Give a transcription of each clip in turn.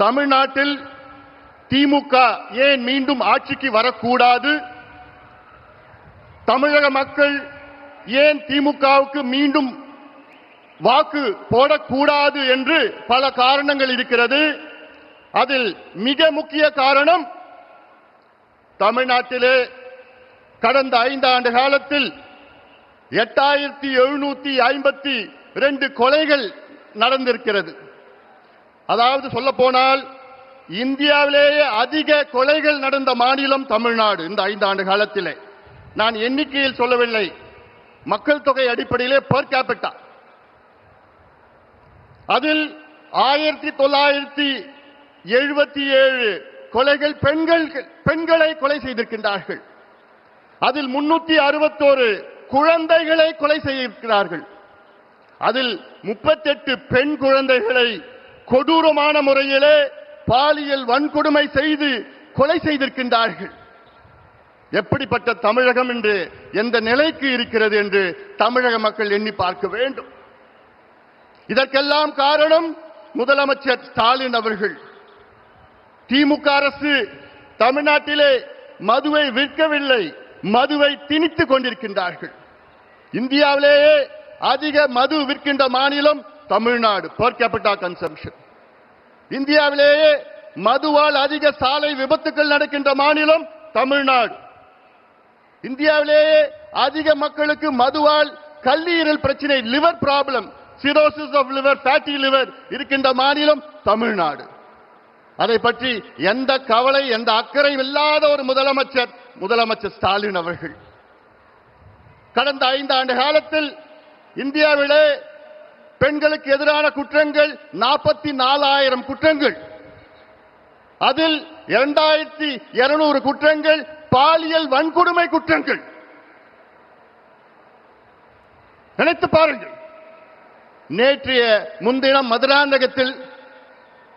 தமிழ்நாட்டில் திமுக ஏன் மீண்டும் ஆட்சிக்கு வரக்கூடாது, தமிழக மக்கள் ஏன் திமுகவுக்கு மீண்டும் வாக்கு போடக்கூடாது என்று பல காரணங்கள் இருக்கிறது. அதில் மிக முக்கிய காரணம், தமிழ்நாட்டிலே கடந்த 5 ஆண்டு காலத்தில் 8752 கொலைகள் நடந்திருக்கிறது. அதாவது சொல்ல போனால் இந்தியாவிலேயே அதிக கொலைகள் நடந்த மாநிலம் தமிழ்நாடு. இந்த 5 ஆண்டு காலத்திலே நான் எண்ணிக்கையில் சொல்லவில்லை, மக்கள் தொகை அடிப்படையிலே பெர் கேபிட்டா. அதில் 1977 கொலைகள் பெண்களை கொலை செய்திருக்கின்றார்கள். அதில் 361 குழந்தைகளை கொலை செய்திருக்கிறார்கள். அதில் 38 பெண் குழந்தைகளை கொடூரமான முறையிலே பாலியல் வன்கொடுமை செய்து கொலை செய்திருக்கின்றார்கள். எப்படிப்பட்ட தமிழகம் என்று, எந்த நிலைக்கு இருக்கிறது என்று தமிழக மக்கள் எண்ணி பார்க்க வேண்டும். இதற்கெல்லாம் காரணம் முதலமைச்சர் ஸ்டாலின் அவர்கள். திமுக அரசு தமிழ்நாட்டிலே மதுவை விற்கவில்லை, மதுவை திணித்துக் கொண்டிருக்கின்றார்கள். இந்தியாவிலேயே அதிக மது விற்கின்ற மாநிலம் தமிழ்நாடு, பெர் கேபிட்டா கன்சம்ஷன். இந்தியாவிலேயே மதுவால் அதிக சாலை விபத்துக்கள் நடக்கின்ற மாநிலம் தமிழ்நாடு. இந்தியாவிலேயே அதிக மக்களுக்கு மதுவால் கல்லீரல் பிரச்சனை, liver problem, cirrhosis of liver, fatty liver இருக்கின்ற மாநிலம் தமிழ்நாடு. அதை பற்றி எந்த கவலை, எந்த அக்கறையும் இல்லாத ஒரு முதலமைச்சர் ஸ்டாலின் அவர்கள். கடந்த 5 ஆண்டு காலத்தில் இந்தியாவிலே பெண்களுக்கு எதிரான குற்றங்கள் 44,000 குற்றங்கள். அதில் 2200 குற்றங்கள் பாலியல் வன்கொடுமை குற்றங்கள். நினைத்து பாருங்கள். நேற்றைய முன்தினம் மதுராந்தகத்தில்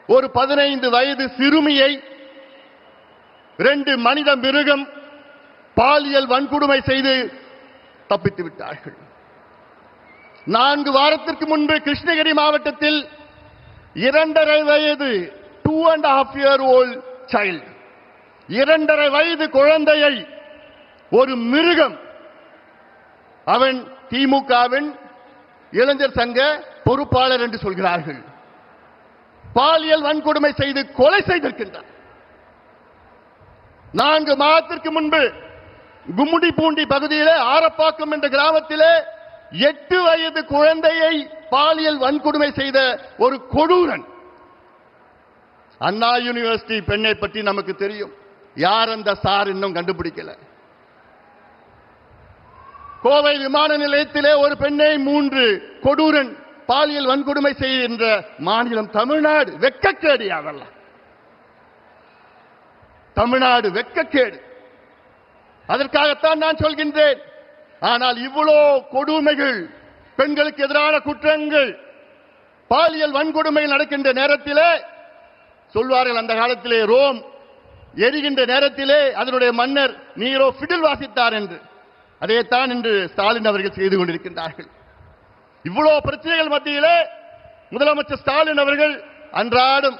ஒரு 15 வயது சிறுமியை 2 மனித மிருகம் பாலியல் வன்கொடுமை செய்து தப்பித்து விட்டார்கள். 4 வாரத்திற்கு முன்பு கிருஷ்ணகிரி மாவட்டத்தில் 2.5 வயது 2.5 year old child, 2.5 வயது குழந்தையை ஒரு மிருகம், அவன் திமுகவின் இளைஞர் சங்க பொறுப்பாளர் என்று சொல்கிறார்கள், பாலியல் வன்கொடுமை செய்து கொலை செய்திருக்கின்றார். 4 மாதத்திற்கு முன்பு கும்முடிப்பூண்டி பகுதியிலே ஆரப்பாக்கம் என்ற கிராமத்திலே 8 வயது குழந்தையை பாலியல் வன்கொடுமை செய்த ஒரு கொடூரன். அண்ணா யூனிவர்சிட்டி பெண்ணை பற்றி நமக்கு தெரியும். யார் அந்த சார் இன்னும் கண்டுபிடிக்கல. கோவை விமான நிலையத்திலே ஒரு பெண்ணை 3 கொடூரன் பாலியல் வன்கொடுமை செய்கின்ற மாநிலம் தமிழ்நாடு. வெட்கக்கேடு அதெல்லாம். தமிழ்நாடு வெட்கக்கேடு. அதற்காகத்தான் நான் சொல்கின்றேன். ஆனால் இவ்வளோ கொடுமைகள், பெண்களுக்கு எதிரான குற்றங்கள், பாலியல் வன்கொடுமை நடக்கின்ற நேரத்திலே சொல்வார்கள், அந்த காலத்திலே ரோம் எரிகின்ற நேரத்திலே அதனுடைய மன்னர் நீரோ பிடில் வாசித்தார் என்று. அதைத்தான் இன்று ஸ்டாலின் அவர்கள் செய்து கொண்டிருக்கின்றார்கள். இவ்வளவு பிரச்சனைகள் மத்தியிலே முதலமைச்சர் ஸ்டாலின் அவர்கள் அன்றாடம்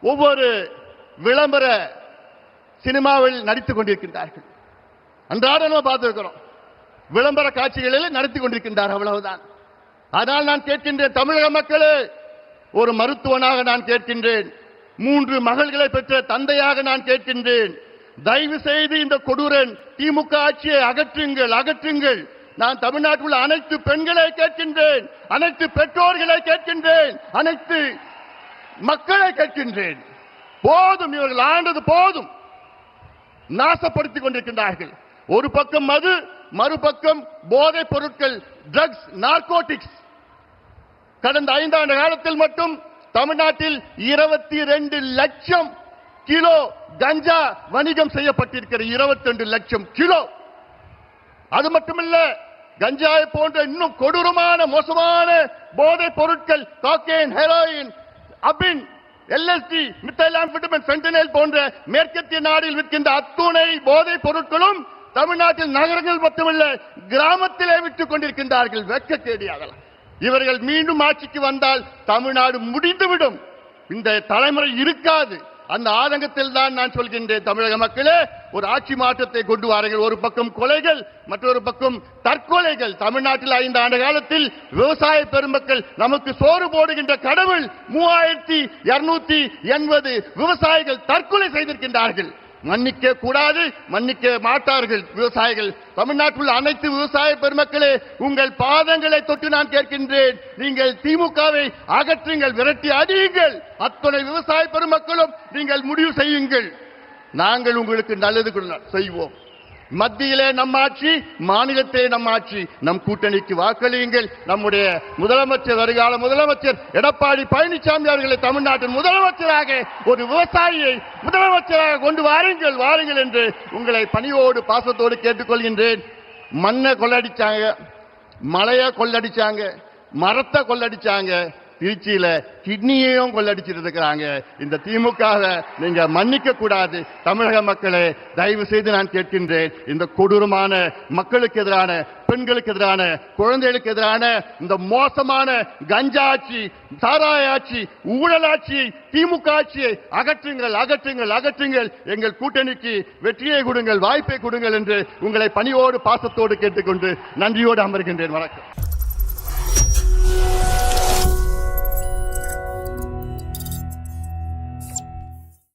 ஒவ்வொரு விளம்பர சினிமாவில் நடித்துக் கொண்டிருக்கின்றார்கள். அன்றாடம் பார்த்திருக்கிறோம், விளம்பர காட்சிகளில் நடத்தி கொண்டிருக்கின்றார், அவ்வளவுதான். ஆனால் நான் கேட்கின்றேன், தமிழக மக்களே, ஒரு மருத்துவனாக நான் கேட்கின்றேன், 3 மகள்களை பெற்ற தந்தையாக நான் கேட்கின்றேன், தயவு செய்து இந்த கொடூரன் திமுக ஆட்சியை அகற்றுங்கள், அகற்றுங்கள். நான் தமிழ்நாட்டில் உள்ள அனைத்து பெண்களை கேட்கின்றேன், அனைத்து பெற்றோர்களை கேட்கின்றேன், அனைத்து மக்களை கேட்கின்றேன். போதும், இவர்கள் ஆண்டது போதும். நாசப்படுத்திக் கொண்டிருக்கின்றார்கள். ஒரு பக்கம் மது, மறுபக்கம் போதைப் பொருட்கள், ட்ரக்ஸ், நார்கோட்டிக்ஸ். கடந்த 5 ஆண்டு காலத்தில் மட்டும் தமிழ்நாட்டில் 22 லட்சம் கிலோ கஞ்சா வணிகம் செய்யப்பட்டிருக்கிறது. 22 லட்சம் கிலோ. அது மட்டுமல்ல, கஞ்சாயை போன்ற இன்னும் கொடூரமான மோசமான போதைப் பொருட்கள், காக்கெயின், ஹெரோயின், அபின், எல்எஸ்டி, மித்தைலாம்பிட்டமின், ஃபென்டனைல் போன்ற மேற்கத்திய நாடில் விற்கின்ற அத்துணை போதைப் பொருட்களும் தமிழ்நாட்டில் நகரங்கள் மட்டுமல்ல கிராமத்திலே விட்டுக் கொண்டிருக்கின்றார்கள். வெட்கக்கேடு. இவர்கள் மீண்டும் ஆட்சிக்கு வந்தால் தமிழ்நாடு முடிந்துவிடும். இந்த தலைமுறை இருக்காது. அந்த ஆதங்கத்தில் தான் நான் சொல்கின்றேன், தமிழக மக்களே, ஒரு ஆட்சி மாற்றத்தை கொண்டு வாருங்கள். ஒரு பக்கம் கொலைகள், மற்றொரு பக்கம் தற்கொலைகள். தமிழ்நாட்டில் 5 ஆண்டு காலத்தில் விவசாய பெருமக்கள் நமக்கு சோறு போடுகின்ற கடவுள் 3280 விவசாயிகள் தற்கொலை செய்திருக்கின்றார்கள். மன்னிக்க கூடாது, மன்னிக்க மாட்டார்கள் விவசாயிகள். தமிழ்நாட்டில் உள்ள அனைத்து விவசாய பெருமக்களே, உங்கள் பாதங்களை தொட்டு நான் கேட்கின்றேன், நீங்கள் திமுகவை அகற்றுங்கள், விரட்டி அடியுங்கள். அத்தனை விவசாய பெருமக்களும் நீங்கள் முடிவு செய்யுங்கள். நாங்கள் உங்களுக்கு நல்லது செய்வோம். மத்தியிலே நம் ஆட்சி, மாநிலத்திலே நம் ஆட்சி. நம் கூட்டணிக்கு வாக்களியுங்கள். நம்முடைய முதலமைச்சர், வருகால முதலமைச்சர் எடப்பாடி பழனிசாமி அவர்களை தமிழ்நாட்டின் முதலமைச்சராக, ஒரு விவசாயியை முதலமைச்சராக கொண்டு வாருங்கள் என்று உங்களை பணியோடு பாசத்தோடு கேட்டுக்கொள்கின்றேன். மண்ணை கொள்ளடிச்சாங்க, மலையை கொள்ளடிச்சாங்க, மரத்தை கொள்ளடிச்சாங்க, திருச்சியில கிட்னியையும் கொள்ளடிச்சிட்டு இருக்கிறாங்க. இந்த திமுகவை நீங்க மன்னிக்க கூடாது. தமிழக மக்களே, தயவு செய்து நான் கேட்கின்றேன், இந்த கொடூரமான மக்களுக்கு எதிரான, பெண்களுக்கு எதிரான, குழந்தைகளுக்கு எதிரான இந்த மோசமான கஞ்சா ஆட்சி, சாராய ஆட்சி, ஊழல் ஆட்சியை, திமுக ஆட்சியை அகற்றுங்கள், அகற்றுங்கள், அகற்றுங்கள். எங்கள் கூட்டணிக்கு வெற்றியை கொடுங்கள், வாய்ப்பை கொடுங்கள் என்று உங்களை பணியோடு பாசத்தோடு கேட்டுக்கொண்டு நன்றியோடு அமர்கின்றேன். வணக்கம்.